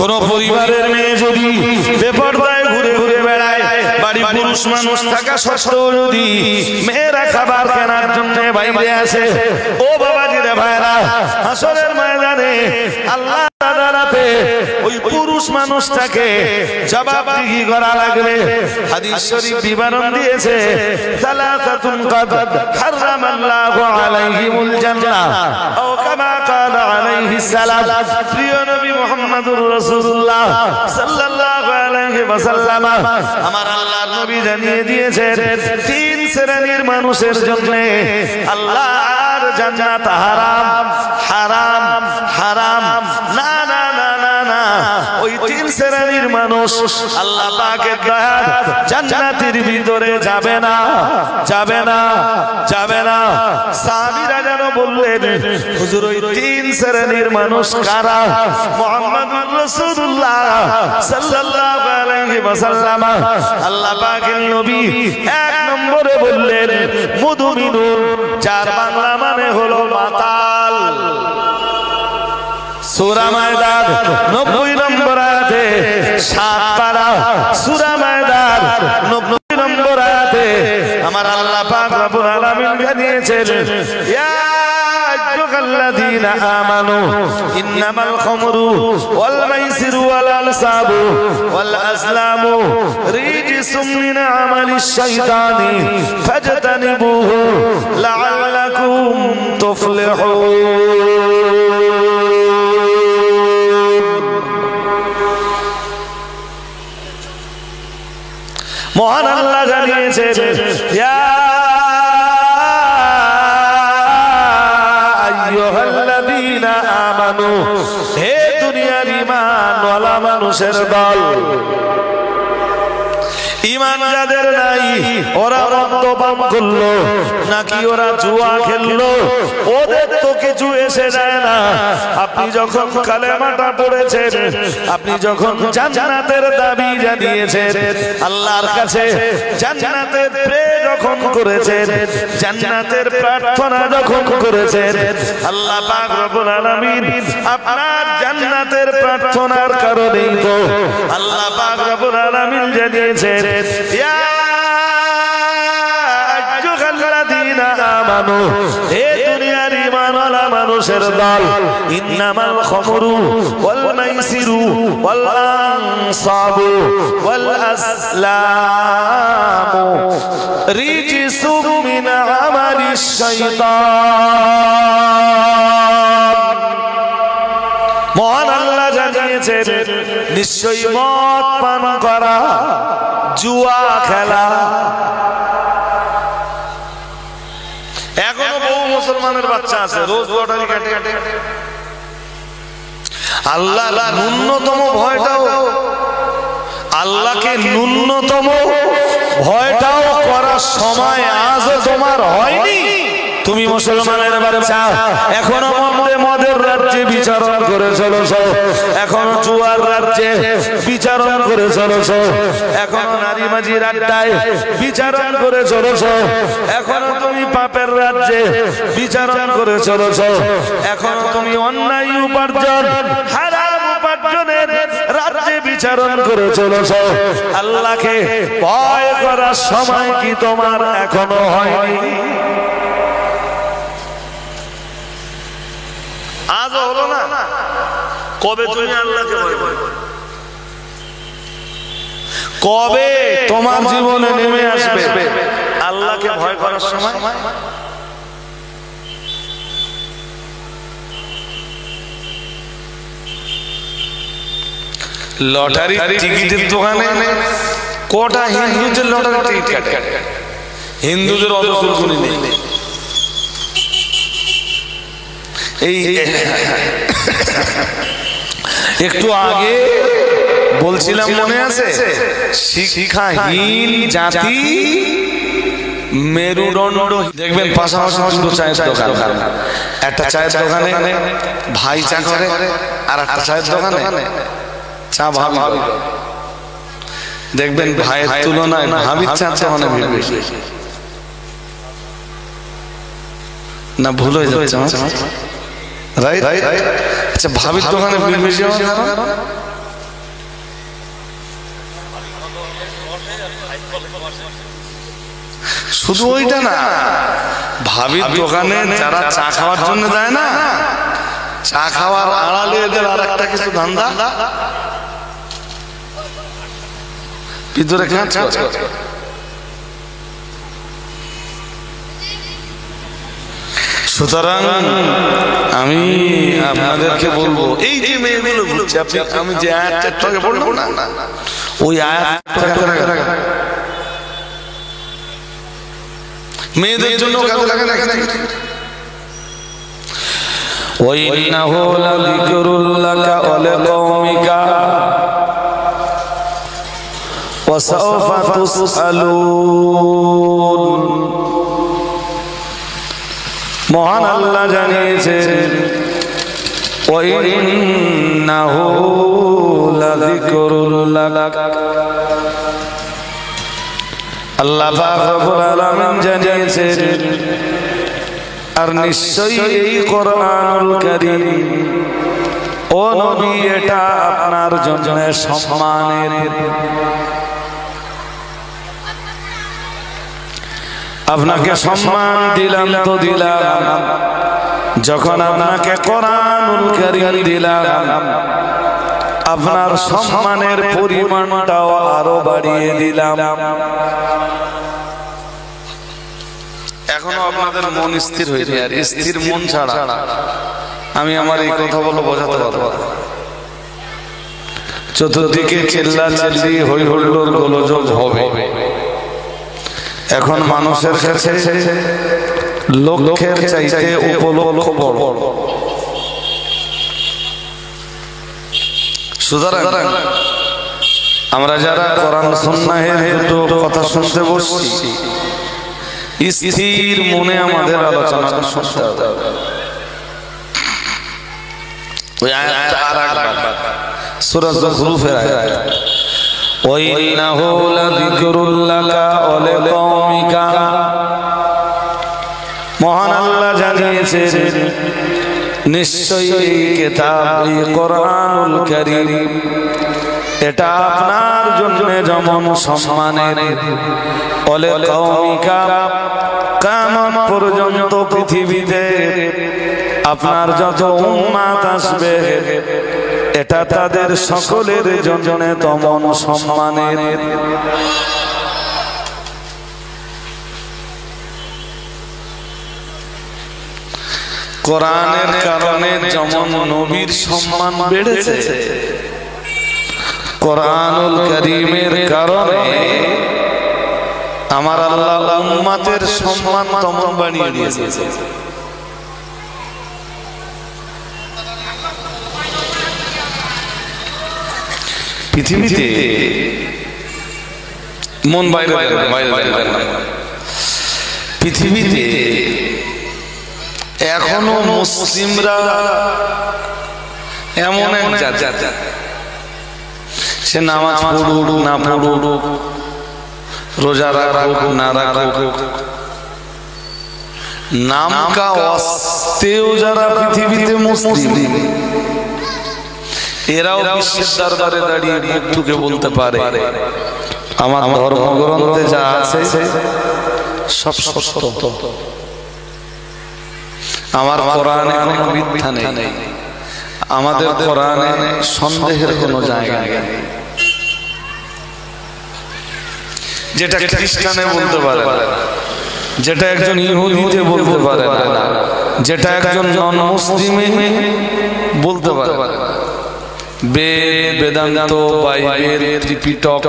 কোন পরিবারের মেয়ে যদি বেপরদায় ঘুরে ঘুরে বেড়ায়, বাড়ি পুরুষ মানুষ থাকা সত্ত্বেও যদি মেয়েরা খাবার কেনার জন্য বাইরে আসে, ও বাবাজিরা ভাইরা, হাসরের ময়দানে আল্লাহ দাঁড়াতে ওই পুরুষ মানুষটাকে জবাবদিহি করা লাগবে। হাদিস শরীফ বিবরণ দিয়েছে, সালাসাতুন কাদ হারামাল্লাহু আলাইহিমুল জান্নাহ আও কামা ক্বালা আলাইহিস সালাম। প্রিয় নবী মুহাম্মদুর রাসূলুল্লাহ সাল্লাল্লাহু আলাইহি ওয়াসাল্লাম, আমার আল্লাহর নবী জানিয়ে দিয়েছেন, তিন শ্রেণীর মানুষের জন্য আল্লাহর জান্নাত হারাম হারাম হারাম। না না না না না, ওই তিন শ্রেণীর মানুষ আল্লাহ পাকের দয়ায় জান্নাতের ভিতরে যাবে না, যাবে না, যাবে না। সাহাবীরা যেন বললেন, হুজুর ওই তিন শ্রেণীর মানুষ কারা? মুহাম্মদুর রাসূলুল্লাহ সাল্লাল্লাহু আলাইহি ওয়াসাল্লাম আল্লাহ পাকের নবী এক নম্বরে বললেন মুদমিনুন, যার বাংলা মানে হলো মাতাল। সূরা মায়দার 90 নম্বর আয়াতে, 7 পারা সূরা মায়দার 90 নম্বর আয়াতে আমার আল্লাহ পাক রব্বুল আলামিন জানিয়েছেন, ইয়া আইয়ুহাল্লাযীনা আমানু ইন্নামাল খামরু ওয়াল মাইসিরু ওয়াল আনসাবু ওয়াল আজলামু রিজসুম মিন আমালিশ শাইতানি ফাজতানিবুহু লাআল্লাকুম তুফলিহুন। মহান আল্লাহ জানিয়েছেন, ইয়া আইয়ুহাল্লাযীনা আমানু, হে দুনিয়ার ঈমানওয়ালা মানুষের দল। ঈমান যাদের নাই, ওরা মদ্যপান করলো নাকি ওরা জুয়া খেললো, ওদের তো কিছু এসে যায় না। আপনি যখন কালেমাটা পড়েছেন, আপনি যখন জান্নাতের দাবি জানিয়েছেন আল্লাহর কাছে, জান্নাতের প্রে যখন করেছেন, জান্নাতের প্রার্থনা যখন করেছেন, আল্লাহ পাক রব্বুল আলামিন আপনার জান্নাতের প্রার্থনার কারণেই তো আল্লাহ পাক রব্বুল আলামিন জানিয়েছেন, ইয়া আইয়ুহাল্লাযীনা আমানু, হে দুনিয়ার ঈমানওয়ালা মানুষের দল, ইন্নামাল খামরু ওয়াল মাইসিরু ওয়াল আনসাবু ওয়াল আসলামু রিজসুম মিন আমালিশ শাইতান। মহান আল্লাহ জানিয়েছেন, নিশ্চয়ই মদ পান করা, জুয়া খেলা। এখনো বহু মুসলমানের বাচ্চা আছে রোজ লটারি কাটে। আল্লাহ ন্যূনতম ভয়টাও, আল্লাহকে ন্যূনতম ভয়টাও করার সময় আজও তোমার হয়নি। তুমি মুসলমানের বাচ্চা, এখনো মদের রাজ্যে বিচরণ করে চলেছ, এখনো জুয়ার রাজ্যে বিচরণ করে চলেছ, এখনো নারীবাজির আড্ডায় বিচরণ করে চলেছ, এখনো তুমি পাপের রাজ্যে বিচরণ করে চলেছ, এখনো তুমি অন্যায় উপার্জন, হারাম উপার্জনের রাজ্যে বিচরণ করে চলেছ। আল্লাহকে ভয় করার সময় কি তোমার এখনো হয়নি? আজও হলো না? কবে তুমি আল্লাহকে ভয় করবে? কবে তোমার জীবনে নেমে আসবে আল্লাহকে ভয় করার সময়? লটারি টিকিটের দোকানে কটা হিন্দুদের লটারি টিকিট কাটে, হিন্দুদের অত চুলকুনি নেই। এই একটু আগে বলছিলাম, মনে আছে, শিক্ষাহীন জাতি মেরুদণ্ড। দেখবেন পাশাপাশি দুটো চায়ের দোকান, একটা চায়ের দোকানে ভাই চা করে, আর একটা চায়ের দোকানে চা ভাবি। দেখবেন ভাইয়ের তুলনায় ভাবির চা অনেক বেশি। না ভুল হয়ে যাচ্ছে? আচ্ছা, ভাবির দোকানে বিল বেশি হওয়ার কারণ শুধু ওইটা না, ভাবির দোকানে যারা চা খাওয়ার জন্য যায় না, চা খাওয়ার আড়ালে এদের আর একটা কিছু ধান্দা ভিতরে কাজ করে। সুতরাং আমি আপনাদেরকে বলবো, এই যে মেয়েগুলো ঘুরছে, আমি যে আয়াতটা বলবো না, ওই আয়াতটা মেয়েদের জন্য কাজে লাগে না। ওয়াইন্নাহু লাযিকরুল লাকা ওয়া লিকাওমিকা ওয়া সাওফা তুসআলুন। মহান আল্লাহ জানিয়েছেন, ওয়াইন্নাহু লাযিকরুল লাকা, আল্লাহ পাক রব্বুল আলামিন জানিয়েছেন, আর নিশ্চয়ই এই কোরআনুল কারীম ও নবী এটা আপনার জন্য সম্মানের। আপনাকে সম্মান দিলাম তো দিলাম, যখন আপনাকে কোরআনুল কারীম দিলাম, আপনার সম্মানের পরিমাণটাও আরো বাড়িয়ে দিলাম। এখনো আপনাদের মন স্থির হয়নি, আর স্থির মন ছাড়া আমি আমার এই কথা বলে বোঝাতে পারবো না। চতুর্দিকে চিল্লা চিল্লি হই হুল্লোড় গোলযোগ হবে। এখন মানুষের কাছে লক্ষ্যের চাইতে উপলক্ষ বড়। সুতরাং আমরা যারা কোরআন সুন্নাহের দুটো কথা শুনতে বসছি, স্থির মনে আমাদের আলোচনাটা শুনতে হবে। ওই আয়াতটা আরেকবার সূরা যুখরুফের আয়াত, ওয়াইন্নাহু লাযিকরুল লাকা ওয়া লিকাওমিকা। মহান আল্লাহ জানিয়েছেন, নিশ্চয়ই এই কিতাব, এই কোরআনুল কারীম এটা আপনার জন্য যেমন সম্মানের, ওয়া লিকাওমিকা কিয়ামত পর্যন্ত পৃথিবীতে আপনার যত উম্মত আসবে এটা তাদের সকলের জন্য তেমন সম্মানের। কোরআনের কারণে যেমন নবীর সম্মান বেড়েছে, কোরআনুল কারীমের কারণে আমার আল্লাহ উম্মতের সম্মান তেমন বাড়িয়ে দিয়েছে। পৃথিবীতে মন বাইরে পৃথিবীতে এখনো মুসলিমরা এমন এক জাত, সে নামাজ পড়ুক না পড়ুক, রোজা রাখুক না রাখুক, নাম কা ওয়াস্তেও যারা পৃথিবীতে মুসলিম, এরাও বিশ্বের দরবারে দাঁড়িয়ে মুখ ঠুকে বলতে পারে আমার ধর্মগ্রন্থে যা আছে সব সত্য, আমার কোরআনে কোনো মিথ্যা নেই, আমাদের কোরআনে সন্দেহের কোনো জায়গা নেই। যেটা খ্রিস্টানে বলতে পারে না, যেটা একজন ইহুদিতে বলতে পারে না, যেটা একজন নন মুসলিমে বলতে পারে না, বেদ, বেদান্ত, বাইবেল, ত্রিপিটক,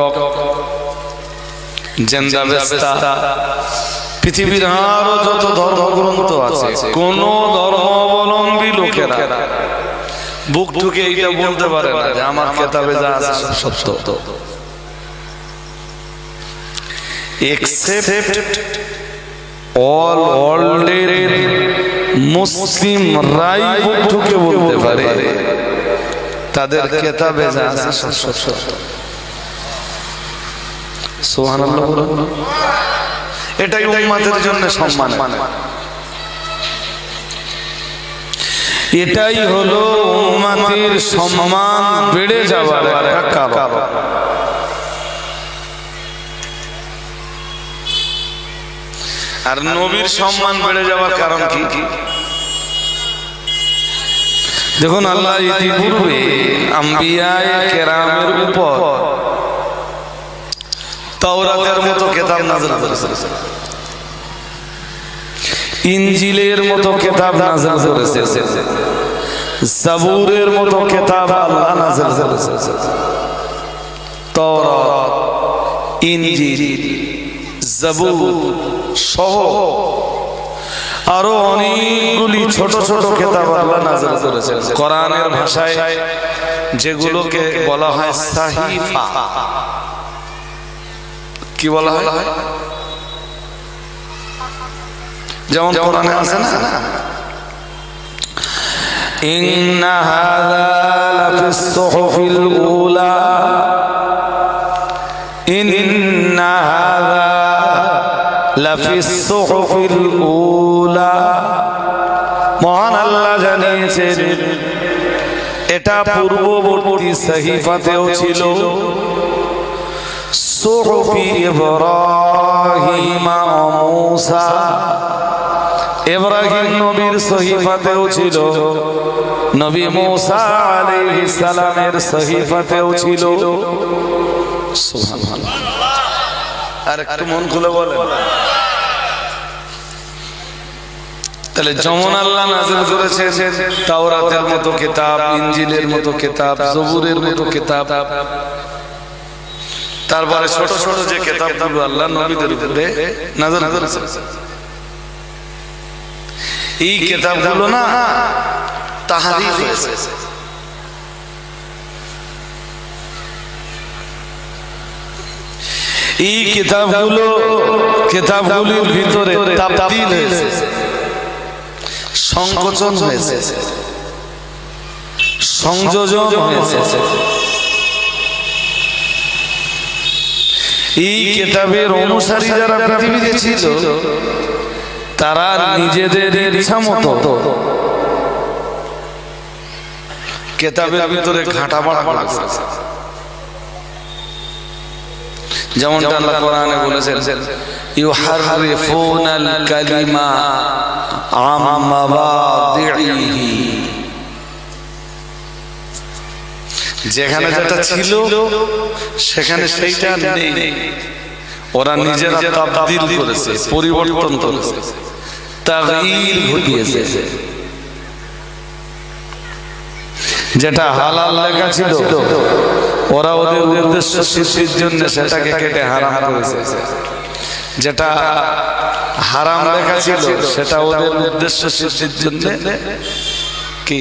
জেন্দাবেস্তা, পৃথিবীর আরো যত ধর্মগ্রন্থ আছে, কোন ধর্মাবলম্বী লোকেরা বুক ঠুকে এইটা বলতে পারে না যে আমার কিতাবে যা আছে সব সত্য, except all worldের মুসলিম রাই বুক ঠুকে বলতে পারে তাদের কিতাবে যা আছে সব সত্য। সুবহানাল্লাহ। এটাই উম্মতের জন্য সম্মান, এটাই হলো উম্মতের সম্মান বেড়ে যাওয়ার একটা কারণ। আর নবীর সম্মান বেড়ে যাওয়ার কারণ কি? দেখুন, আল্লাহ ইতিপূর্বে আম্বিয়ায়ে কেরামের উপর তাওরাতের মতো কিতাব নাযিল করেছেন, ইনজিলের মতো কিতাব নাযিল করেছেন, জাবুরের মতো কিতাব আল্লাহ নাযিল করেছেন। তাওরাত, ইনজিল, জাবুর সহ আরো অনেকগুলি ছোট ছোট কিতাব আল্লাহ নাযিল করেছেন। কোরআনের ভাষায় যেগুলোকে বলা হয় সাহিফা। কি বলা হয়? যেমন কোরআনে আছে না, ইন্না হাযা লাফিস সুহুফিল উলা, ইন্না হাযা লাফিস সুহুফিল উলা। মহান আল্লাহ জানিয়েছেন এটা পূর্ববর্তী সাহিফাতেও ছিল, সুহুফি ইব্রাহিম ওয়া মূসা, ইব্রাহিম নবীর সহিফাতেও ছিল, নবী মূসা আলাইহিস সালামের সহিফাতেও ছিল। সুবহানাল্লাহ। আর একটু মন খুলে বলেন, তাহলে যেমন আল্লাহ নাযিল করেছেন তাওরাতের মতো কিতাব, ইনজিলের মতো কিতাব, জবুরের মতো কিতাব, তারপরে ছোট ছোট যে কিতাবগুলো আল্লাহ নবীদের উপরে নাযিল করেছেন, এই কিতাবগুলো না তাহরিফ হয়েছে। এই কিতাবগুলির ভিতরে তাবদীল হয়েছে, সংকোচন হয়েছে, সংযোজন হয়েছে। এই কিতাবের অনুসারী যারা পৃথিবীতে ছিল তারা নিজেদের ইচ্ছা মতো কিতাবের ভিতরে ঘাটা বাড়া করেছে। যেমনটা আল্লাহ কোরআনে বলেছেন, ইউহাররিফুনাল কালিমা আম মাওয়াদিহি, যেখানে যেটা ছিল সেখানে সেইটা নেই, ওরা নিজেরা তাবদীল করেছে, পরিবর্তন করেছে, তাগয়ীর ঘটিয়েছে। যেটা হালাল লেখা ছিল ওরা ওদের উদ্দেশ্য সিদ্ধির জন্য সেটাকে কেটে হারাম করেছে, যেটা হারাম লেখা ছিল সেটা ওদের উদ্দেশ্য সিদ্ধির জন্য কি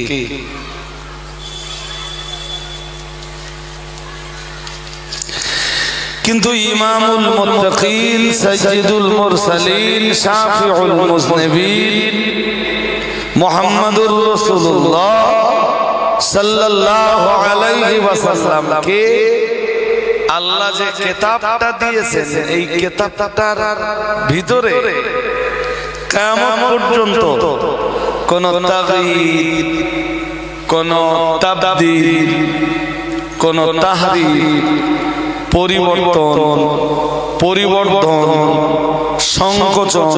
কিন্তু ইমামুল মুত্তাকিন, সাইয়্যিদুল মুরসালিন, শাফিউল মুযনিবিন মুহাম্মাদুর রাসূলুল্লাহ সাল্লাল্লাহু আলাইহি ওয়াসাল্লাম কে আল্লাহ যে কিতাবটা দিয়েছেন, এই কিতাবটার ভিতরে কিয়ামত পর্যন্ত কোন তাগয়ীর, কোন তাবদীল, কোন তাহরিফ, পরিবর্তন, সংকোচন,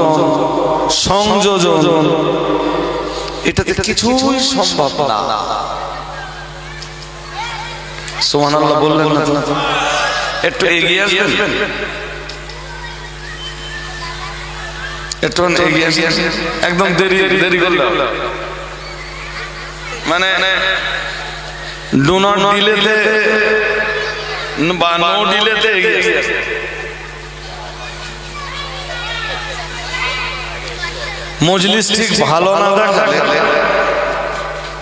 সংযোজন, এটাতে কিছুই সম্ভব না। সুবহানাল্লাহ বললেন না? একটু এগিয়ে আসবেন, একটু এগিয়ে আসবেন, একদম দেরি করলাম। মানে ডু নট ডিলেতে বা নো ডিলেতে এগিয়ে আসবে। মজলিস ঠিক ভালো না দেখালে,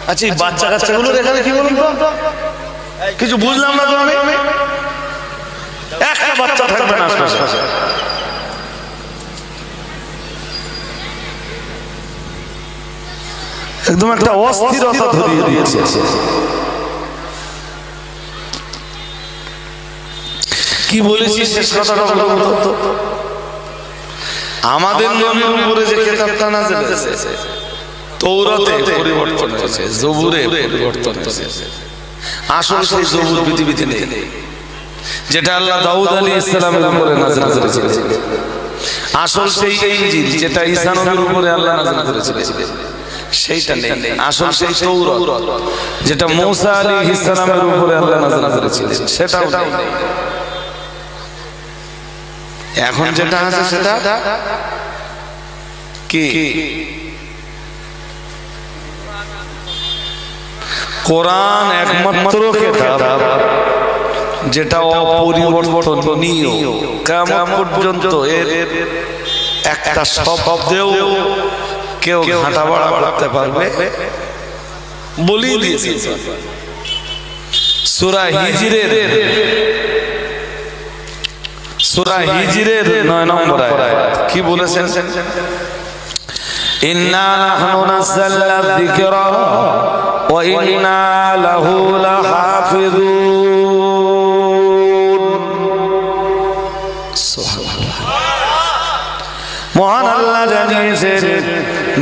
আচ্ছা এই বাচ্চা কাচ্চাগুলোর এখানে কি বলুন তো, কিছু বুঝলাম না তো আমি। একটা বাচ্চা থাকবে না আশপাশে, একদম একটা অস্থিরতা ধরিয়ে দিয়েছে। কি বলেছি শেষ কথাটা বলবো তো, আমাদের নবীর উপরে যে কিতাবটা নাযিল হয়েছে তৌরাতে পরিবর্তন হয়েছে, জবুরে পরিবর্তন হয়েছে। আসল সেই জবুর পৃথিবীতে নেই, যেটা আল্লাহ দাউদ আলাইহিস সালামের উপরে নাযিল করেছিলেন। আসল সেই ইনজিল যেটা ঈসা নবীর উপরে আল্লাহ নাযিল করেছিলেন সেইটা নেই। আসল সেই তৌরাত যেটা মূসা আলাইহিস সালামের উপরে আল্লাহ নাযিল করেছিলেন সেটাও নেই। এখন যেটা আছে সেটা কি? কোরআন একমাত্র কিতাব যেটা অপরিবর্তনীয়, কিয়ামত পর্যন্ত এর একটা শব্দেও কেউ ঘাটা বাড়া করতে পারবে বলি দিয়েছে। সূরা হিজরের 9 নম্বর আয়াত কি বলেছেন? ইন্না নাহনু নাযালনা যিকরা ওয়া ইন্না লাহু লাহাফিজুন। সুবহানাল্লাহ। মহান আল্লাহ জানিয়েছেন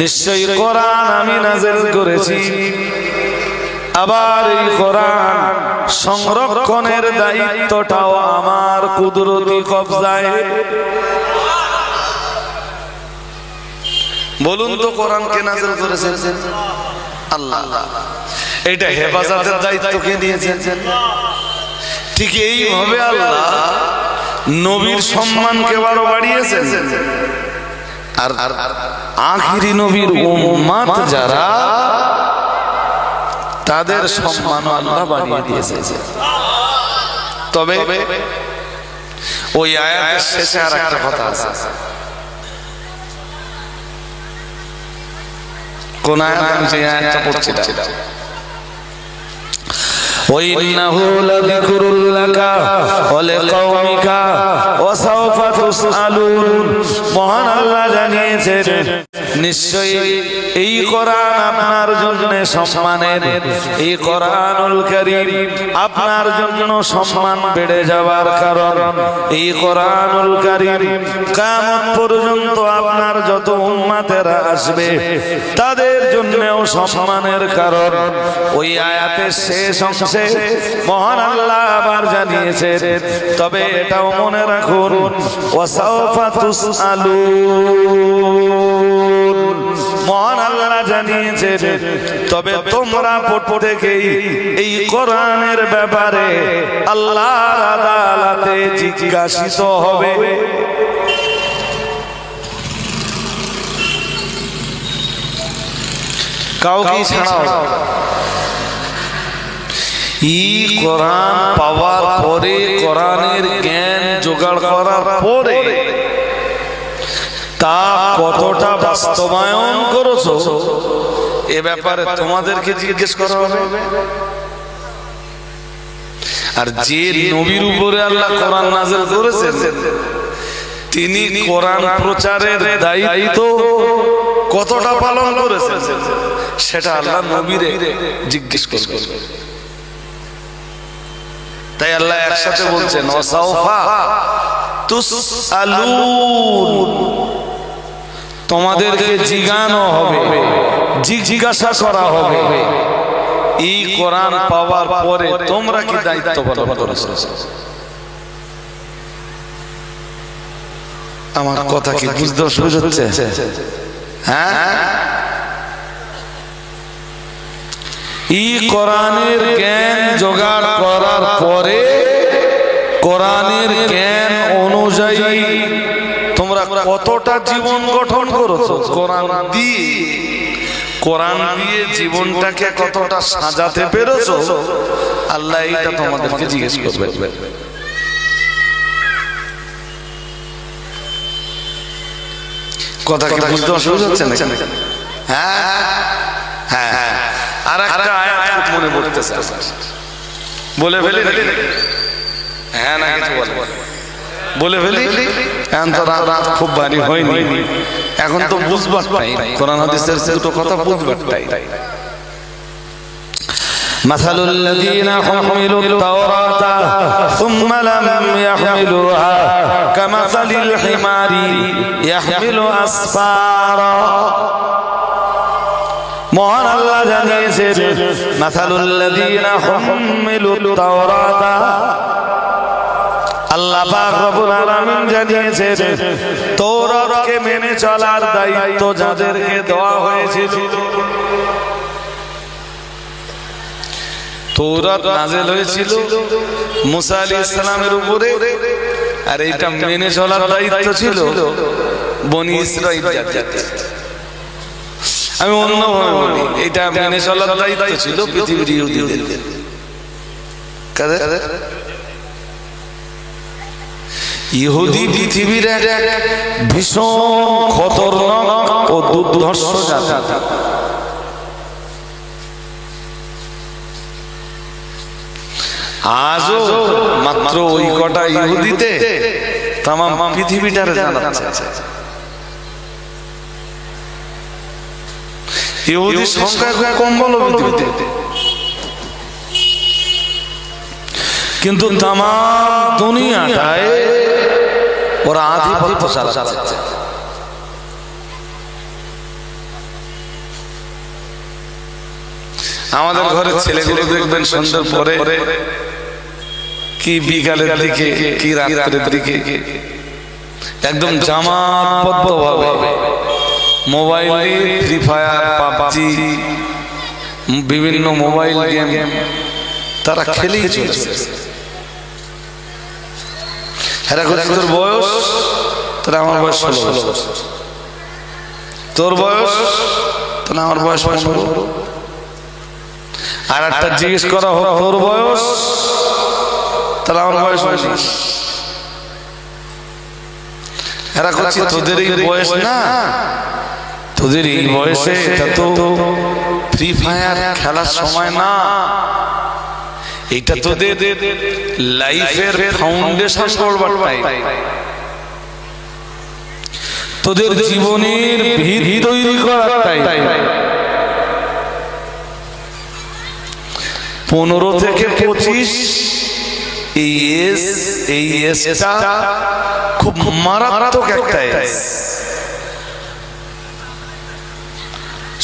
নিশ্চয়ই কোরআন আমি নাযিল করেছি, আবার এই কোরআন সংরক্ষণের দায়িত্বটাও আমার কুদরতি কবজায়। বলুন তো কোরআন কে নাযিল করেছেন? আল্লাহ। এটা হেফাজতের দায়িত্ব কে নিয়েছেন? ঠিক এইভাবে আল্লাহ নবীর সম্মানকে আরো বাড়িয়েছেন, আর আখিরি নবীর উম্মত যারা তাদের সম্মান আল্লাহ বাড়িয়ে দিয়েছে। তবে ওই আয়াতের শেষে আর একটা কথা আছে। কোন আয়াত? আমি যে আয়াতটা পড়ছি وَإِنَّهُ لَذِكْرٌ لَكَ وَلِقَوْمِكَ وَسَوْفَ تُسْأَلُونَ। মহান আল্লাহ জানিয়েছেন নিশ্চয়ই এই কোরআন আপনার জন্য সম্মানের, এই কোরআনুল কারীম আপনার জন্য সম্মান বেড়ে যাওয়ার কারণ। এই কোরআনুল কারীম কিয়ামত পর্যন্ত আপনার যত উম্মতেরা আসবে তাদের জন্যও সম্মানের কারণ। ওই আয়াতের শেষ অংশে মহান আল্লাহ আবার জানিয়েছেন তবে এটাও মনে রাখুন ওয়াসাউফা তুসআলুন। মহান আল্লাহ জানিয়েছেন তবে তোমরা প্রত্যেকেই এই কোরআনের ব্যাপারে আল্লাহর আদালতে জিজ্ঞাসিত হবে। কাউকে ছাড়াও এই কোরআন পাওয়ার পরে, কোরআনের জ্ঞান জোগাড় করার পরে তা কতটা বাস্তবায়ন করেছো এ ব্যাপারে তোমাদেরকে জিজ্ঞেস করা হবে। আর যে নবীর উপরে আল্লাহ কোরআন নাযিল করেছেন তিনি কোরআন প্রচারের দায়িত্ব কতটা পালন করেছেন সেটা আল্লাহ নবীরে জিজ্ঞেস করবেন। তাই আল্লাহ একসাথে বলছেন ওয়াসাউফা তুসআলুন, তোমাদেরকে জিজ্ঞানো হবে, জিজ্ঞাসা করা হবে এই কোরআন পাওয়ার পরে তোমরা কি দায়িত্ব পালন করেছো। আমার কথা কি বুঝতে অসুবিধা হচ্ছে? হ্যাঁ, এই কোরআনের জ্ঞান জোগাড় করার পরে কোরআনের জ্ঞান অনুযায়ী তোমরা কতটা জীবন গঠন করেছো, কোরআন দিয়ে জীবনটাকে কতটা সাজাতে পেরেছো, আল্লাহ এইটা তোমাদেরকে জিজ্ঞেস করবে। কথা কি বুঝতে অসুবিধা হচ্ছে না? হ্যাঁ হ্যাঁ, আর একটা আয়াত মনে পড়তেছে, বলে ফেলি নাকি? হ্যাঁ না কিছু বলে ফেলি। এখন তো রাত খুব ভারী হয়নি, এখন তো বুঝবার টাই, কোরআন হাদিসের দুটো কথা বুঝবার টাই। مثل الذين حملوا التوراة ثم لم يحملوها كمثل الحمار يحمل أسفارا। মহান আল্লাহ জানিয়েছেন মাসালুল লাযীনা হুমিলুত তাওরাতা, আল্লাহ পাক রব্বুল আলামিন জানিয়েছেন তওরাতকে মেনে চলার দায়িত্ব যাদেরকে দেওয়া হয়েছিল, তওরাত নাযিল হয়েছিল মুসা আলাইহিস সালামের উপরে, আর এটা মেনে চলার দায়িত্ব ছিল বনি ইসরাইল জাতির। আমি অন্যভাবে বলি, এটা মেনে চলার দায়িত্ব ছিল পৃথিবীর ইহুদিদের। ইহুদি পৃথিবীর এক ভীষণ খতরনাক ও দুর্ধর্ষ জাতি। আজও মাত্র ওই কটা ইহুদিতে তামাম পৃথিবীটারে জানাচ্ছে। ইহুদির সংখ্যা খুব কম বলো পৃথিবীতে, কিন্তু তামাম দুনিয়াটায় ওরা আধিপত্য চালাচ্ছে। আমাদের ঘরের ছেলেগুলো দেখবেন সন্ধ্যার পরে কি বিকালের দিকে কি রাতের দিকে একদম জামাতবদ্ধ ভাবে মোবাইলে ফ্রি ফায়ার, পাবজি, বিভিন্ন মোবাইল গেম তারা খেলেই চলেছে। তোর বয়স, তোর আমার বয়স 16 বছর, তোর বয়স, তোর আমার বয়স 15, আর একটা জিজ্ঞেস করা হোক তোর বয়স, তাহলে আমার বয়স 19। এরা করছি তোদের এই বয়স না, তোদের এই বয়সে এটা তো ফ্রি ফায়ার খেলার সময় না, এটা তোদের লাইফের ফাউন্ডেশন করবার টাইম, তোদের জীবনের ভিত তৈরি করার টাইম। 15 থেকে 25 এই এজটা খুব মারাত্মক একটা এজ।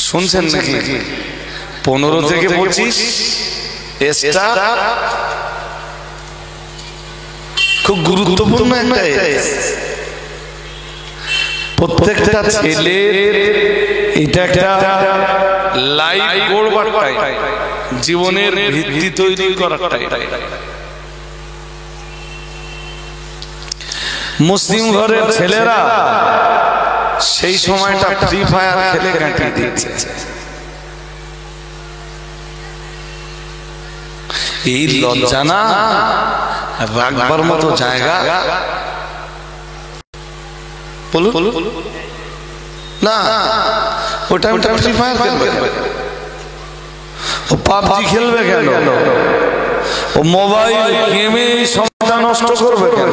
শুনছেন নাকি? 15 থেকে 25 এজটা খুব গুরুত্বপূর্ণ একটা এজ। প্রত্যেকটা ছেলের এটা একটা লাইফ গড়বার টাইম, জীবনের ভিত্তি তৈরি করার টাইম। মুসলিম ঘরের ছেলেরা সেই সময়টা ফ্রি ফায়ার খেলে কাটিয়ে দিচ্ছে। এই লজ্জা না রাখবার মতো জায়গা না, ওটা ফ্রি ফায়ার খেলবে, ও পাবজি খেলবে কেন, ও মোবাইল গেমে সময়টা নষ্ট করবে কেন?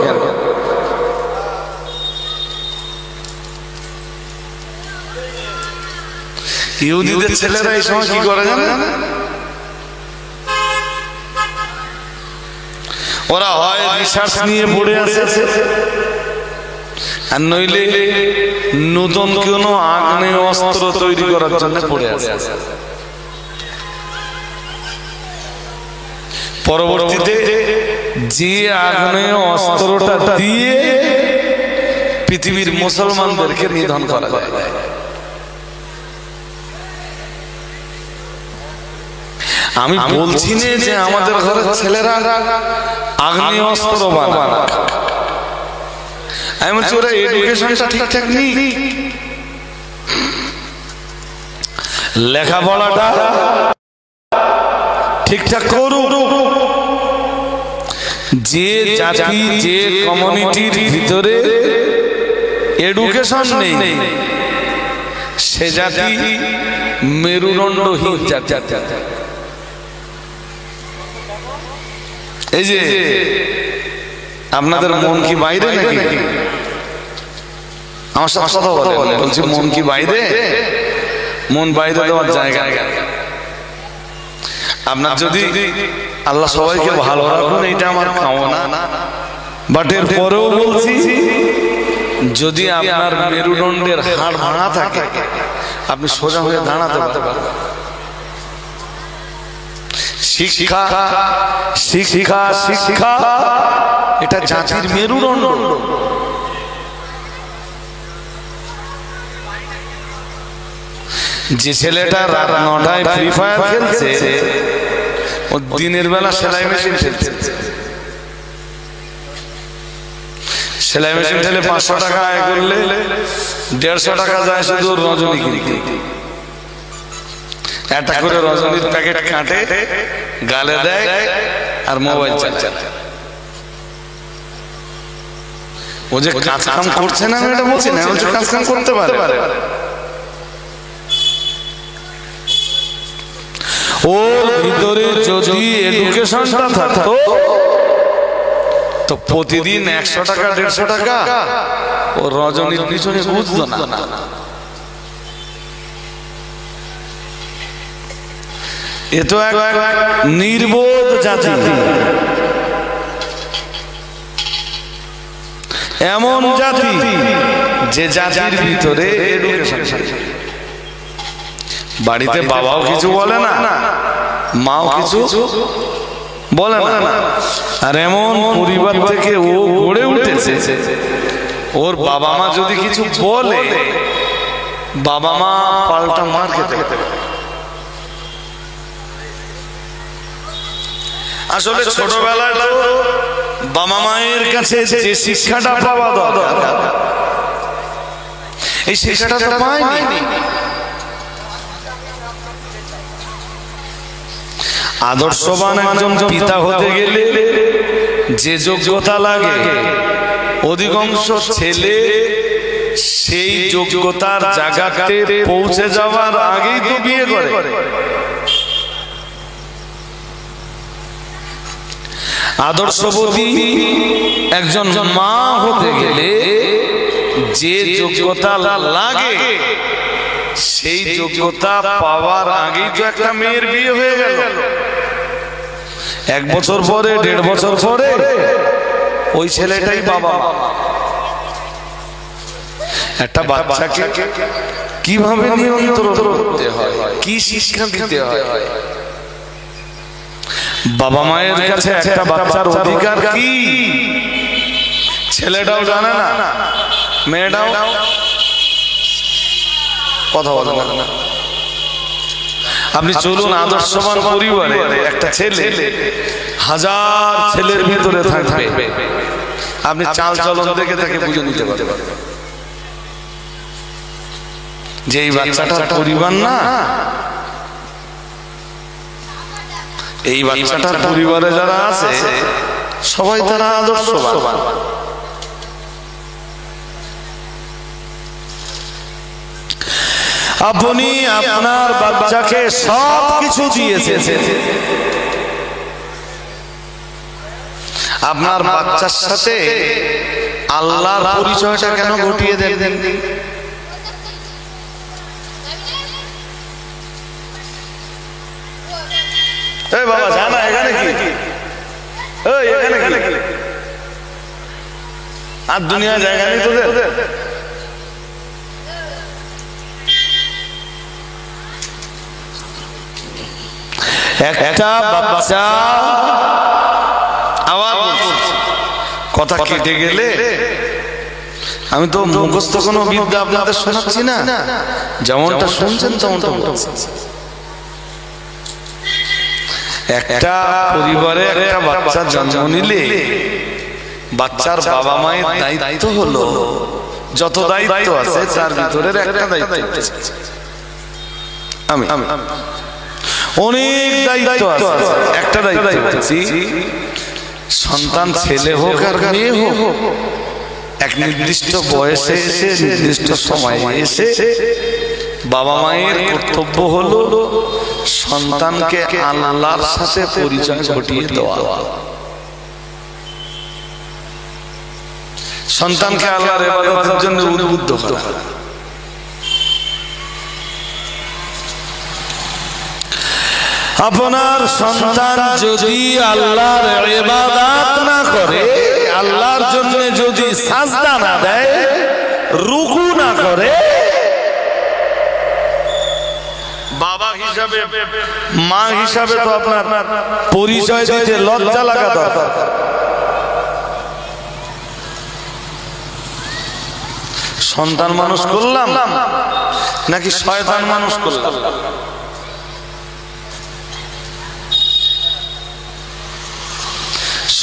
ইহুদিদের ছেলেরা এই সময় কি করে জানেন? ওরা হয় রিসার্চ নিয়ে পড়ে আছে, আর নইলে নতুন কোন আগ্নেয় অস্ত্র তৈরি করার জন্য পড়ে আছে। পরবর্তীতে যে আগ্নেয় অস্ত্রটা দিয়ে পৃথিবীর মুসলমানদেরকে নিধন করা যায়। আমি বলছি না যে আমাদের ঘরের ছেলেরা আগ্নেয় অস্ত্র বানায়, আমি বলছি ওরা এডুকেশনটা ঠিকঠাক নেই, লেখাপড়াটা ঠিকঠাক করুক। যে জাতি, যে কমিউনিটির ভিতরে এডুকেশন নেই, সে জাতি মেরুদণ্ডহীন জাতি। এই যে আপনাদের মন কি বাইরে নাকি? আমার সাথে কথা বলেন, বলছি মন কি বাইরে? মন বাইরে দেওয়ার জায়গা। আপনার যদি আল্লাহ সবাইকে ভালো রাখুন, এটা আমার কামনা, বাট এর পরেও বলছি যদি আপনার মেরুদণ্ডের হাড় ভাঙা থাকে, আপনি সোজা হয়ে দাঁড়াতে পারবেন। শিক্ষা শিক্ষা শিক্ষা এটা জাতির মেরুদণ্ড। যে ছেলেটা রাত 9টায় ফ্রি ফায়ার খেলছে ও দিনের বেলা সেলাই মেশিন খেলছে। সেলাই মেশিন ঠেলে 500 টাকা আয় করলে 150 টাকা যায় শুধু রজনী কিনতে। একটা করে রজনীর প্যাকেট কাটে, গালে দেয় আর মোবাইল চালায়। ও যে কাজ কাম করছে না, আমি এটা বলছি না, ও যে কাজ কাম করতে পারে। ওর ভিতরে যদি এডুকেশনটা থাকতো তো প্রতিদিন 100 টাকা 150 টাকা ও রজনীর পিছনে বুঝতো না। এ তো এক নির্বোধ জাতি, এমন জাতি যে জাতির ভিতরে এডুকেশন, বাড়িতে বাবাও কিছু বলে না, মাও কিছু বলে না, আর এমন পরিবার থেকে ও গড়ে উঠেছে, ওর বাবা মা যদি কিছু বলে বাবা মা পাল্টা মার খেতে খেতে। আসলে ছোটবেলায় বাবা মায়ের কাছে যে শিক্ষাটা পাওয়া দরকার এই শিক্ষাটা তো পায়নি। আদর্শবান একজন পিতা হতে গেলে যে যোগ্যতা লাগে অধিকাংশ ছেলে সেই যোগ্যতার জায়গাতে পৌঁছে যাওয়ার আগেই তো বিয়ে করে। আদর্শবতী একজন মা হতে গেলে যে যোগ্যতা লাগে সেই যোগ্যতা পাওয়ার আগেই তো একটা মেয়ের বিয়ে হয়ে গেল। 1 বছর পরে 1.5 বছর পরে ওই ছেলেটাই বাবা। একটা বাচ্চাকে কিভাবে নিয়ন্ত্রণ করতে হয়, কি শিক্ষা দিতে হয়, বাবা মায়ের কাছে একটা বাচ্চার অধিকার কি ছেলেটাও জানে না, মেয়েটাও কথা বলে না। আপনি চলুন আদর্শবান পরিবারে একটা ছেলে 1000 ছেলের ভিতরে থাকবে, আপনি চাল চলন দেখে তাকে বুঝে নিতে পারবেন যে এই বাচ্চাটার পরিবার না, এই বাচ্চাটার পরিবারে যারা আছে সবাই তারা আদর্শবান। আপনি আপনার বাচ্চাকে সব কিছু দিয়েছেন, আপনার বাচ্চার সাথে আল্লাহর পরিচয়টা কেন ঘটিয়ে দেন? এই বাবা জানা এখানে কি, এই এখানে কি, আর দুনিয়া জায়গা নেই তোদের? একটা বাচ্চা আবার কথা কেটে গেলে আমি তো মুখস্থ কোনো বিদ্যা আপনাদের শোনাচ্ছি না, যেমনটা শুনছেন তেমনটা বলছি। একটা পরিবারে একটা বাচ্চা জন্ম নিলে বাচ্চার বাবা মায়ের দায়িত্ব হলো, যত দায়িত্ব আছে তার ভিতরের একটা দায়িত্ব আমি অনেক দায়িত্ব আছে। একটা দায়িত্ব হচ্ছে সন্তান ছেলে হোক আর মেয়ে হোক এক নির্দিষ্ট বয়সে এসে নির্দিষ্ট সময়ে এসে বাবা মায়ের কর্তব্য হলো সন্তানকে আল্লাহর সাথে পরিচয় ঘটিয়ে দেওয়া, সন্তানকে আল্লাহর ইবাদতের জন্য উদ্বুদ্ধ করা। আপনার সন্তান যদি আল্লাহর ইবাদত না করে, আল্লাহর জন্য যদি সাজদা না দেয়, রুকু না করে, বাবা হিসাবে মা হিসাবে তো আপনার পরিচয় দিতে লজ্জা লাগা দরকার। সন্তান মানুষ করলাম, নাকি শয়তান মানুষ করলাম?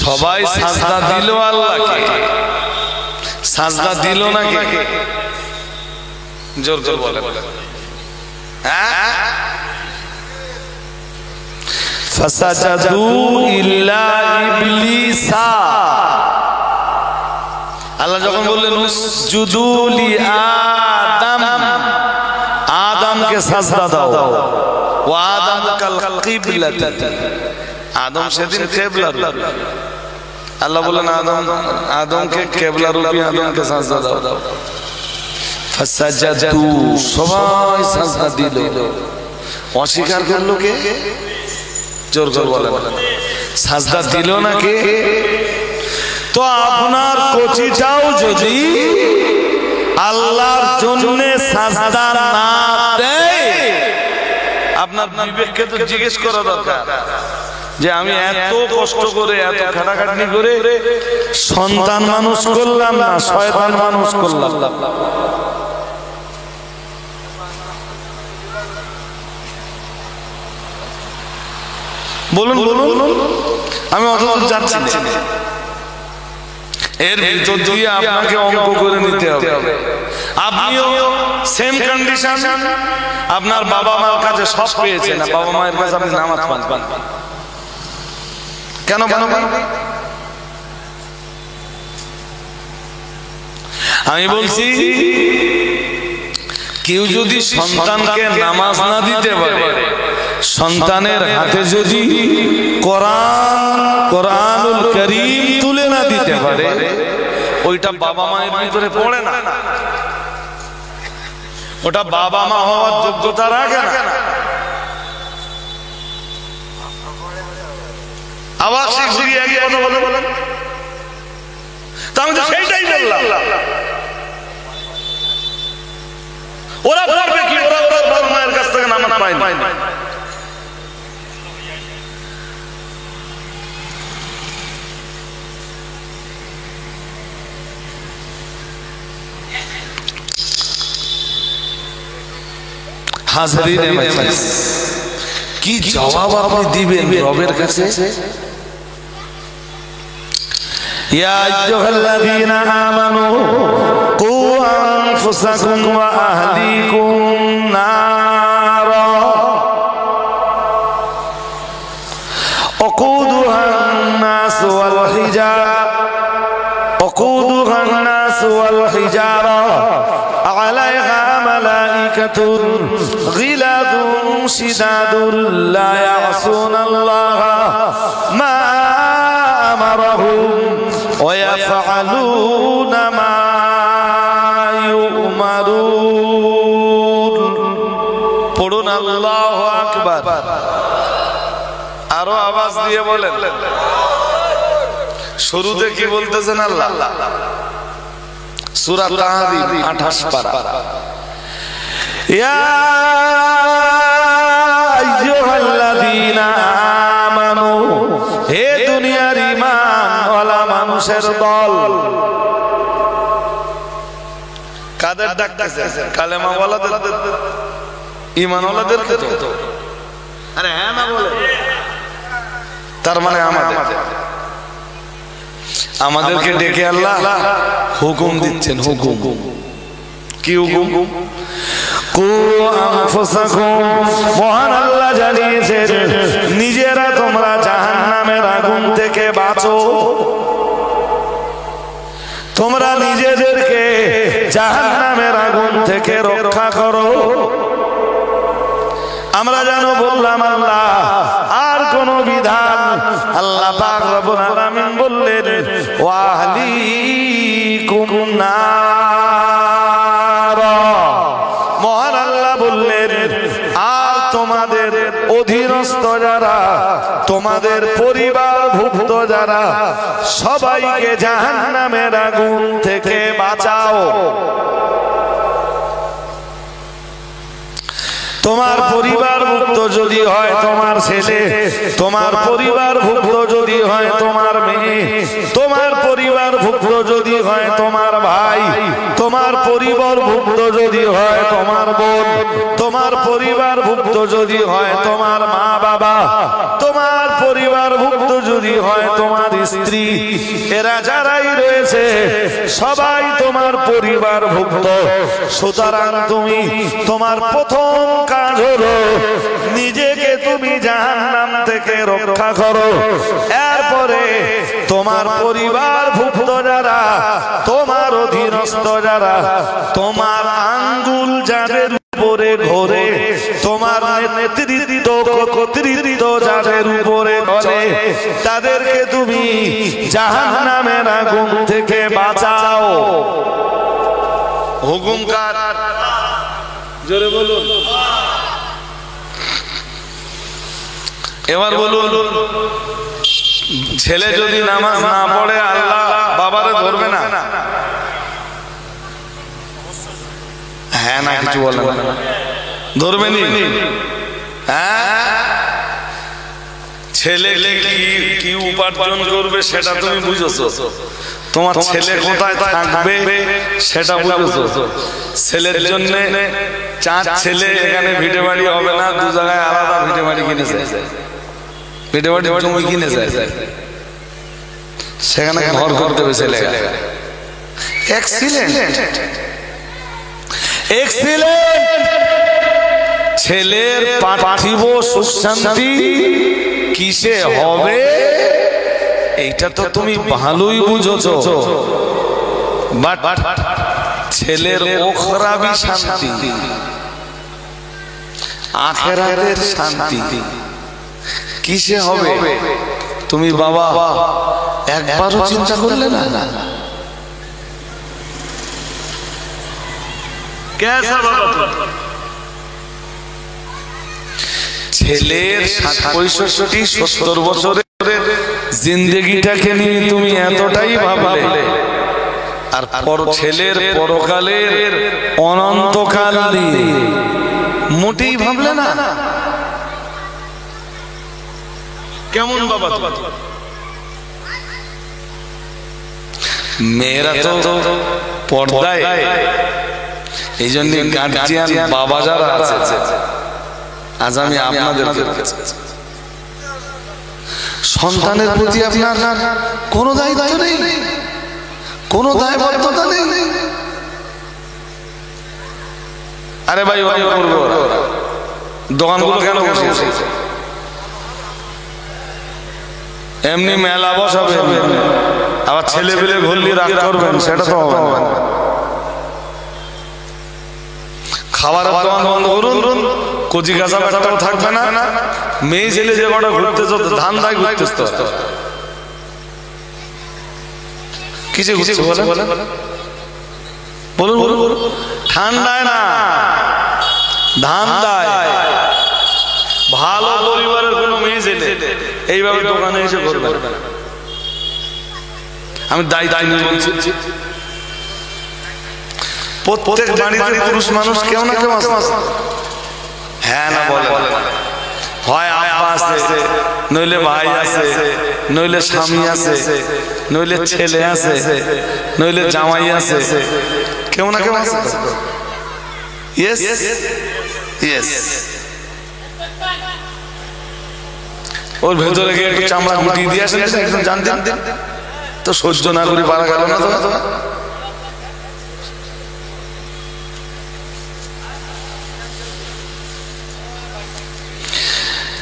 সবাই সাজদা দিল আল্লাহকে, সাজদা দিল নাকি? জোর জোর বলে। হ্যাঁ, ফাসাজাদু ইল্লা ইবলিসা। আল্লাহ যখন বললেন উসজুদু লি আদম, আদমকে সাজদা দাও, ওয়া আদম কাল কিবলাতি, আদম সেদিন কিবলা রূপী। আল্লাহ বললেন আদমকে কিবলা রূপী আদমকে সাজদা দাও। ফাসাজাদু, সবাই সাজদা দিল। অস্বীকার করলো কে? জোর জোর বলেন। সাজদা দিল না কে? তো আপনার কচিটাও যদি আল্লাহর জন্য সাজদা না দেয়, আপনার বিবেককে তো জিজ্ঞেস করা দরকার যে আমি এত কষ্ট করে এত খাটাখাটনি করে সন্তান মানুষ করলাম না শয়তান মানুষ করলাম? বলুন বলুন, আমি অত যাচ্ছি না। এর ভিতর দিয়ে আপনাকে অঙ্ক করে নিতে হবে। আপনিও সেম কন্ডিশন, আপনার বাবা মার কাছে সব পেয়েছেন, না বাবা মায়ের কাছে আপনি নামাজ পান। কেন কেন? আমি বলছি কেউ যদি সন্তানকে নামাজ না দিতে পারে, সন্তানের হাতে যদি কোরআনুল কারীম তুলে না দিতে পারে, ওইটা বাবা মায়ের ভিতরে পড়ে না, ওটা বাবা মা হওয়ার যোগ্যতা রাখে না। আবার শিখছি একই কথা বলেন, তা আমি তো সেইটাই বললাম। ওরা পড়বে কি? ওরা বাবা মায়ের কাছ থেকে নামাজ পায় না। হাজরিনে মাজলিস, কি জবাব আপনি দিবেন রবের কাছে? ইয়া আইয়ুহাল্লাযীনা আমানু কু আনফুসাকুম ওয়া আহলিকুম নারা وقودها الناس والحجارة عليها ملائكة غلاظ شداد لا يعصون الله ما أمرهم ويفعلون ما يؤمرون. পড়ুন আল্লাহু আকবার। আরো আওয়াজ দিয়ে বলেন। শুরুতে কি বলতেছেন আল্লাহ? সূরা তাহরীম 28 পারা। ইয়া আইয়ুহাল্লাযীনা আমানু, হে দুনিয়ার ঈমানওয়ালা মানুষের দল। কাদের ডাকতেছে? কালেমাওয়ালাদের, ঈমানওয়ালাদের তো। আরে হ্যাঁ না বলে, তার মানে আমাদেরকে ডেকে আল্লাহ হুকুম দিচ্ছেন। হুকুম কি হুকুম? কু আনফুসাকুম, মহান আল্লাহ জানিয়েছেন নিজেরা তোমরা জাহান্নামের আগুন থেকে বাঁচো। তোমরা নিজেদেরকে জাহান্নামের আগুন থেকে রক্ষা করো। আমরা যেন বললাম আল্লাহ আর কোন বিধান? আল্লাহ পাক রব্বুল আলামিন বললেন ওয়া আহলিকুম নার। মহান আল্লাহ বললেন আর তোমাদের অধীনস্থ যারা, তোমাদের পরিবারভুক্ত যারা, সবাইকে জাহান্নামের আগুন থেকে বাঁচাও। তোমার পরিবারভুক্ত যদি হয় তোমার ছেলে, তোমার পরিবারভুক্ত যদি হয় তোমার মেয়ে, তোমার পরিবারভুক্ত যদি হয় তোমার ভাই, তোমার পরিবার ভুক্ত যদি হয় তোমার বোন, তোমার পরিবার ভুক্ত যদি হয় তোমার মা বাবা, তোমার পরিবার ভুক্ত যদি হয় তোমার স্ত্রী, এরা যারাই রয়েছে সবাই তোমার পরিবার ভুক্ত। সুতরাং তুমি তোমার প্রথম কাজ হলো নিজেকে তুমি জাহান্নাম থেকে রক্ষা করো। এরপরে তোমার পরিবার ভুক্ত যারা, তোমার অধীনস্থ যারা, তোমার আঙ্গুল যাদের উপরে ঘোরে, তোমার নেতৃত্ব কর্তৃত্ব যাদের উপরে চলে, তাদেরকে তুমি জাহান্নামের আগুন থেকে বাঁচাও। হুকুম কার? জোরে বলুন। এবার বলুন, ছেলে যদি নামাজ না পড়ে আল্লাহ বাবারে ধরবে না? হ্যাঁ না কিছু বলেন না, ধরবে নি? হ্যাঁ, ছেলে কি উপার্জন করবে সেটা তুমি বুঝেছো? তোমার ছেলে কোথায় থাকবে সেটা বুঝেছো? ছেলের জন্য 4 ছেলে এখানে ভিটে বাড়ি হবে না, 2 জায়গায় আলাদা ভিটে বাড়ি কিনেছে, ভিটে বাড়ি জমি কিনেছে, সেখানে ঘর করতে হবে ছেলে। Excellent, excellent. ছেলের পার্থিব সুখ শান্তি কিসে হবে এইটা তো তুমি ভালোই বুঝেছো, বাট ছেলের ওখরাবি শান্তি, আখিরাতের শান্তি কিসে হবে তুমি বাবা একবারও চিন্তা করলে না? ছেলের 65-70 বছরের জিন্দেগিটাকে নিয়ে তুমি এতটাই ভাবলে, আর ছেলের পরকালের অনন্তকাল নিয়ে মোটেই ভাবলে না। কেমন বাবা? মেয়েরা তো পর্দায়, এই জন্য গার্জিয়ান বাবা যারা আছে, আজ আমি আপনাদের সন্তানের প্রতি আপনার কোনো দায়িত্ব নেই, কোনো দায়বদ্ধতা নেই। আরে ভাই ওই করবে, দোকানগুলো কেন বসিয়েছে? এমনি মেলা বসাবে, আবার ছেলে পেলে ঘুরলি রাগ করবেন, সেটা তো হবে না। খাবারের দোকান বন্ধ করুন, কচি কাঁচা ব্যাটাও থাকবে না, মেয়ে ছেলে যে কটা ঘুরতেছ ধান দায় ঘুরতেছ, কিছু কিছু বলুন বলুন। ঠান্ডায় না, ধান দায়। ভালো পরিবারের কোনো মেয়ে ছেলে এইভাবে দোকানে এসে করবে না। আমি দায় দায় নিয়ে বলছি, প্রত্যেক বাড়িতে পুরুষ মানুষ কেউ না কেউ আছে। হ্যাঁ না বলে, হয় আব্বা আছে, নইলে ভাই আছে, নইলে স্বামী আছে, নইলে ছেলে আছে, নইলে জামাই আছে, কেউ না কেউ আছে। Yes yes. ওর ভেতরে গিয়ে একটু চামড়া গুটিয়ে দিয়ে আসেন, একদম জানতেন তো সহ্য না করে পারা গেল না।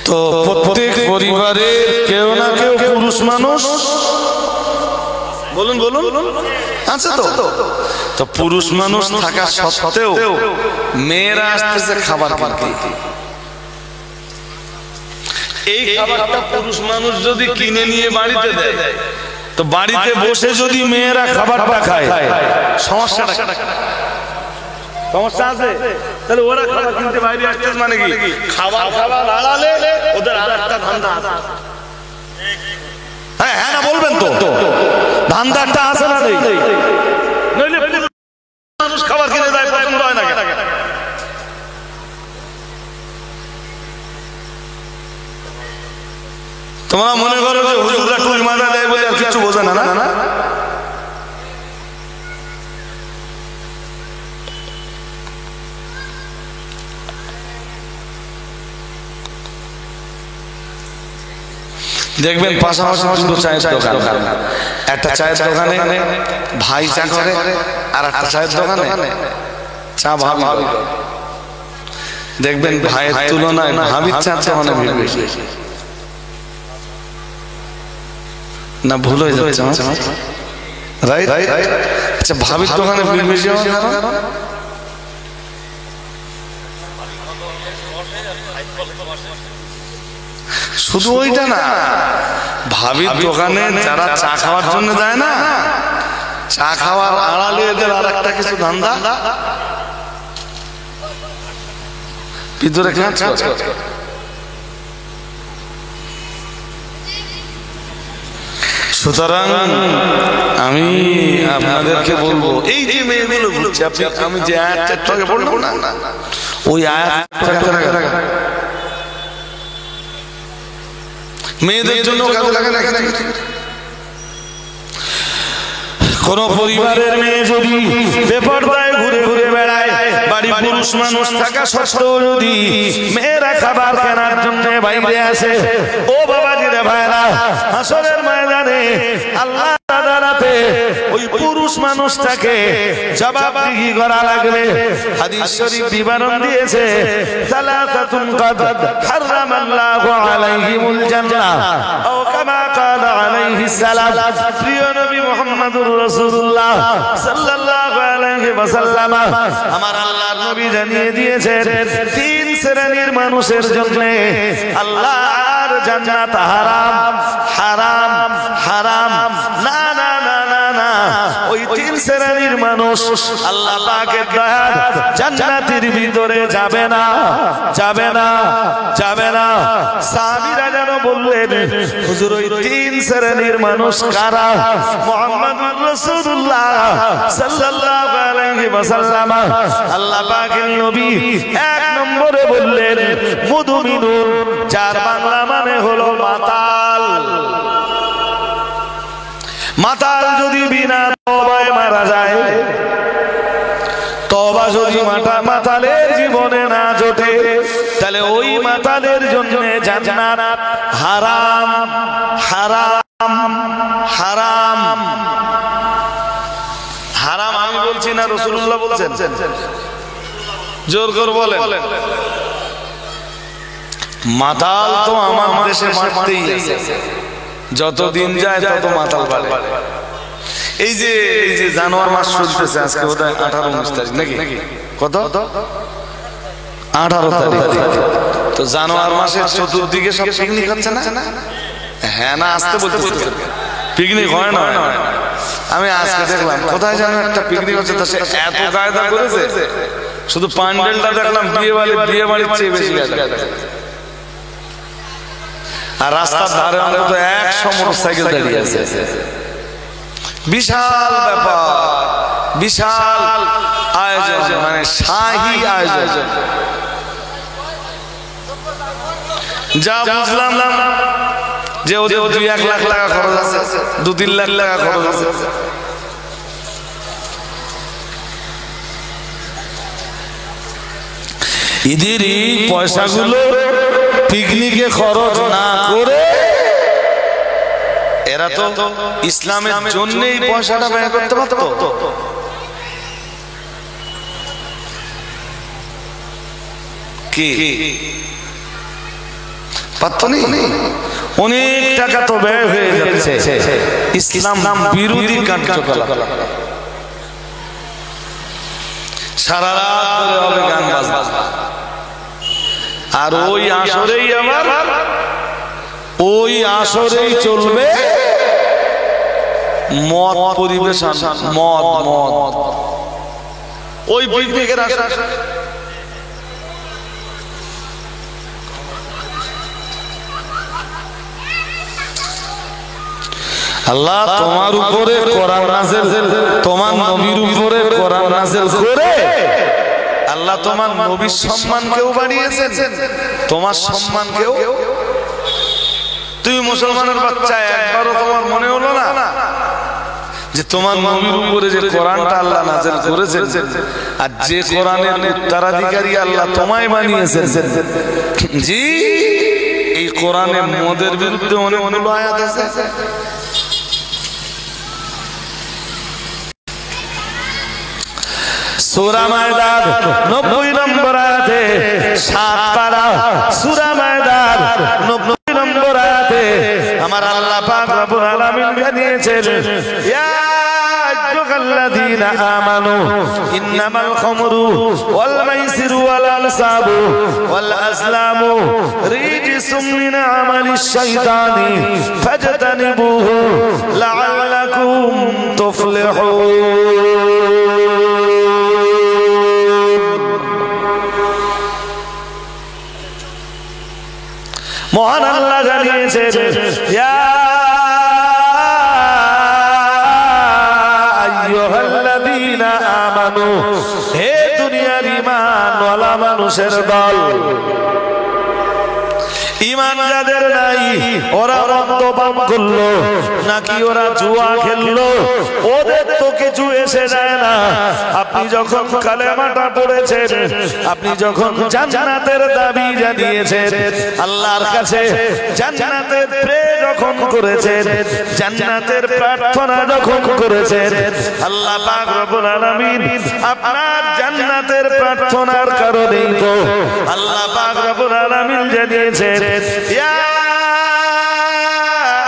তো প্রত্যেক পরিবারে কেউ না কেউ পুরুষ মানুষ, বলুন বলুন, আছে তো? তো পুরুষ মানুষ থাকা সত্ত্বেও মেয়েরা আসতেছে খাবার কিনতে। এই খাবারটা পুরুষ মানুষ যদি কিনে নিয়ে বাড়িতে দেয়, তো বাড়িতে বসে যদি মেয়েরা খাবারটা খায়, সমস্যাটা সমস্যা আছে? তাহলে ওরা খাবার কিনতে বাইরে আসছে মানে কি? খাবার খাবার আড়ালে ওদের আরেকটা ধান্দা আছে। হ্যাঁ হ্যাঁ না বলবেন তো, ধান্দাটা আছে না নেই? নইলে মানুষ খাবার কিনে দেয়, পছন্দ হয় না। তোমরা মনে করো যে হুজুররা টুই মারা দেয় বলে আর কিছু বোঝে না, না? দেখবেন পাশাপাশি দুটো চায়ের দোকান, একটা চায়ের দোকানে ভাই চা করে আর একটা চায়ের দোকানে চা ভাবি। দেখবেন ভাইয়ের তুলনায় ভাবির চা দোকানে ভিড় বেশি। না ভুল হয়ে যাচ্ছে? রাইট। আচ্ছা, ভাবির দোকানে ভিড় বেশি হওয়ার কারণ শুধু ওইটা না, ভাবির দোকানে যারা চা খাওয়ার জন্য যায় না, চা খাওয়ার আড়ালে এদের আর একটা কিছু ধান্দা ভিতরে কাজ করে। সুতরাং আমি আপনাদেরকে বলবো, এই যে মেয়েগুলো বলছি, আমি যে আয়াতটা বলবো না, ওই আয়াতটা মেয়েদের জন্য কাজে লাগে না। কোন পরিবারের মেয়ে যদি বেপরদায় ঘুরে ঘুরে বেড়ায়, বাড়ি পুরুষ মানুষ থাকা সত্ত্বেও যদি মেয়েরা খাবার কেনার জন্য বাইরে আসে, ও বাবাজিরা ভাইরা, হাসরের ময়দানে আল্লাহ দাঁড়াতে ওই পুরুষ মানুষটাকে জবাবদিহি করা লাগবে। হাদিস শরীফ বিবরণ দিয়েছে, সালাসাতুন কাদ হারামাল্লাহু আলাইহিমুল জান্নাহ আও কামা ক্বালা আলাইহিস সালাম। প্রিয় নবী মুহাম্মদুর রাসূলুল্লাহ সাল্লাল্লাহু আলাইহি ওয়াসাল্লাম, আমার আল্লাহর নবী জানিয়ে দিয়েছেন, তিন শ্রেণীর মানুষের জন্য আল্লাহর জান্নাত হারাম, হারাম, হারাম। না না না না না, ওই তিন শ্রেণীর মানুষ আল্লাহ পাকের দয়ার জান্নাতের ভিতরে যাবে না, যাবে না, যাবে না। সাহাবীরা যেন বললেন, হুজুর ওই তিন শ্রেণীর মানুষ কারা? মুহাম্মদুর রাসূলুল্লাহ সাল্লাল্লাহু আলাইহি ওয়াসাল্লাম, আল্লাহ পাকের নবী এক নম্বরে বললেন মুদমিনুন, যার বাংলা মানে হলো মাতাল। মাতাল যদি বিনা তওবায় মারা যায়, তওবা যদি মাতালের জীবনে না জোটে, তাহলে ওই মাতালের জন্য জান্নাত হারাম, হারাম, হারাম, হারাম। আমি বলছি না, রাসূলুল্লাহ বলছেন, জোর করে বলেন। মাতাল তো আমার দেশে মারতেই আছে, যতদিন যায় তত মাতাল বাড়ে। এই যে জানুয়ারি মাস চলতেছে, আজকে বোধহয় 18-19 তারিখ নাকি? কত? 18 তারিখ। তো জানুয়ারি মাসের চতুর্দিকে সব পিকনিক হচ্ছে না? হ্যাঁ না, আসতে বলতেছে পিকনিক হয় না। আমি আজকে দেখলাম কোথায় যেন একটা পিকনিক হচ্ছে, তো সে এত কায়দা করেছে, শুধু প্যান্ডেলটা দেখলাম বিয়ে বাড়ির চেয়ে বেশি কায়দা। আর রাস্তার ধারে অন্তত 100 মোটরসাইকেল দাঁড়িয়ে আছে। বিশাল ব্যাপার, বিশাল আয়োজন, মানে শাহী আয়োজন। যা বুঝলাম যে ওদের 2-1 লাখ টাকা খরচ আছে, 2-3 লাখ টাকা খরচ আছে। এদের এই পয়সাগুলো পিকনিকে খরচ না করে এরা তো ইসলামের জন্যই পয়সাটা ব্যয় করতে পারতো। কি পারতো না? অনেক টাকা তো ব্যয় হয়ে যাচ্ছে ইসলাম বিরোধী কার্যকলাপ। সারা রাত ধরে হবে গান বাজনা, আর ওই আসরেই আবার ওই আসরেই চলবে মদ পরিবেশন, মদ মদ ওই পিকনিকের আসর। আল্লাহ তোমার উপরে কোরআন নাযিল, তোমার নবীর উপরে কোরআন নাযিল করে আল্লাহ তোমার নবীর সম্মানকেও বাড়িয়েছেন, তোমার সম্মানকেও। তুমি মুসলমানের বাচ্চা, একবারও তোমার মনে হলো না যে তোমার নবীর উপরে যে কোরআনটা আল্লাহ নাযিল করেছেন, আর যে কোরআনের উত্তরাধিকারী আল্লাহ তোমায় বানিয়েছেন, জি এই কোরআনে মদের বিরুদ্ধে অনেকগুলো আয়াত আছে। সূরা মায়দার 90 নম্বর আয়াতে 7 পারা সূরা মায়দার 90 নম্বর আয়াতে আমার আল্লাহ পাক রব্বুল আলামিন জানিয়েছেন, ইয়া আইয়ুহাল্লাযীনা আমানু ইন্নামাল খামরু ওয়াল মাইসিরু ওয়াল আনসাবু ওয়াল আজলামু রিজসুম মিন আমালিশ শাইতানি ফাজতানিবুহু লাআল্লাকুম তুফলিহুন। মহান আল্লাহ জানিয়েছেন, ইয়া আইয়ুহাল্লাযীনা আমানু, হে দুনিয়ার ঈমানওয়ালা মানুষের দল, ঈমান যাদের নাই ওরা মদ্যপান করলো নাকি ওরা জুয়া খেললো, ওদের তো কিছু এসে যায় না। আপনি যখন কালেমাটা পড়েছেন, আপনি যখন জান্নাতের দাবি জানিয়েছেন, আল্লাহর কাছে জান্নাতের প্রে যখন করেছেন, জান্নাতের প্রার্থনা যখন করেছেন, আল্লাহ পাক রব্বুল আলামিন আপনার জান্নাতের প্রার্থনার কারণেই তো আল্লাহ পাক রব্বুল আলামিন জানিয়েছেন, ইয়া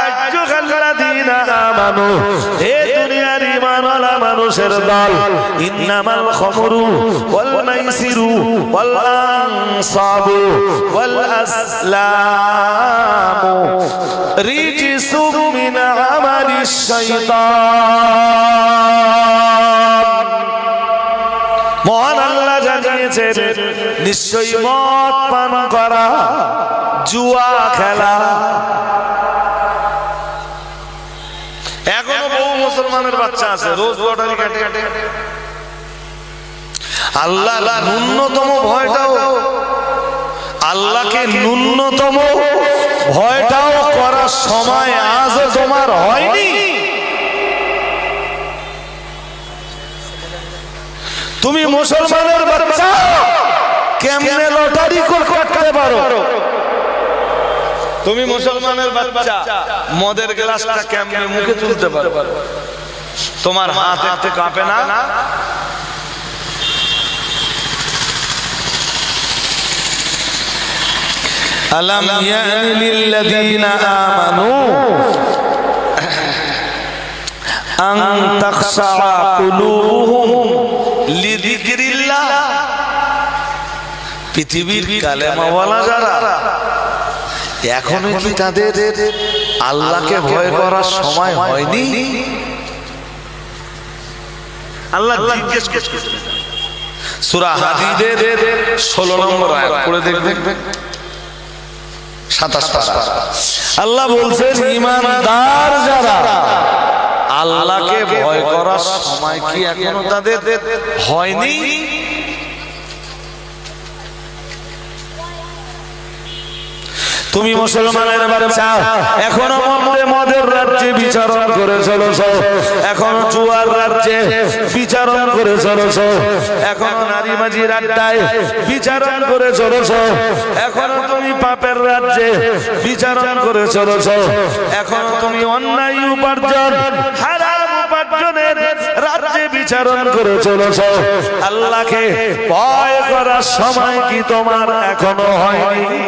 আইয়ুহাল্লাযীনা আমানু, হে দুনিয়ার ঈমানওয়ালা মানুষের দল, ইন্নামাল খামরু ওয়াল মাইসিরু ওয়াল আনসাবু ওয়াল আসলামু রিজসুম মিন আমালিশ শাইতান। মহান আল্লাহ জানিয়েছেন, নিশ্চয়ই মদ পান করা, জুয়া খেলা, এখনো বহু মুসলমানের বাচ্চা আছে রোজ লটারি কাটে। আল্লাহ ন্যূনতম ভয়টাও, আল্লাহকে ন্যূনতম ভয়টাও করার সময় আজও তোমার হয়নি। তুমি মুসলমানের বাচ্চা, কেমনে লটারি করতে পারো? তুমি মুসলমানের বাচ্চা, মদের গ্লাসটা কেমনে মুখে তুলতে পারো? তোমার হাত একটু কাঁপে না? আলাম ইয়ানি লিল্লাযীনা আমানু আন তাখশা কুলুবুহুম লিযিকরিল্লাহ। পৃথিবীর কালেমাওয়ালা যারা, এখনো কি তাদের আল্লাহকে ভয় করার সময় হয়নি? আল্লাহ জিজ্ঞেস করছেন সূরা হাদীদের 16 নম্বর আয়াত পড়ে দেখবেন, 27 পারা। আল্লাহ বলছেন, ঈমানদার যারা, আল্লাহকে ভয় করার সময় কি এখনো তাদের হয়নি? তুমি মুসলমানের বাচ্চা, এখনো মদের রাজ্যে বিচরণ করে চলেছ, এখনো জুয়ার রাজ্যে বিচরণ করে চলেছ, এখনো নারীবাজির আড্ডায় বিচরণ করে চলেছ, এখনো তুমি পাপের রাজ্যে বিচরণ করে চলেছ, এখনো তুমি অন্যায় উপার্জন, হারাম উপার্জনের রাজ্যে বিচরণ করে চলেছ। আল্লাহকে ভয় করার সময় কি তোমার এখনো হয়নি?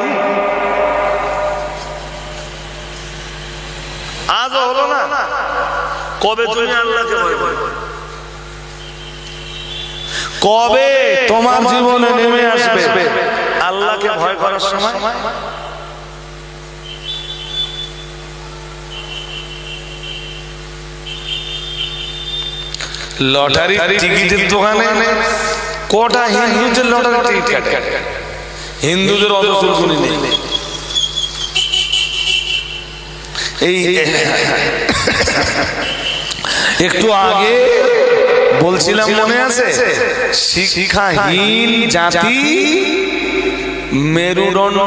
আজও হলো না? কবে তুমি আল্লাহকে ভয় করবে? কবে তোমার জীবনে নেমে আসবে আল্লাহকে ভয় করার সময়? লটারি টিকিটের দোকানে কটা হিন্দুদের লটারি টিকিট কাটে, হিন্দুদের অত চুলকুনি নেই। এই একটু আগে বলছিলাম, মনে আছে, শিক্ষাহীন জাতি মেরুদণ্ড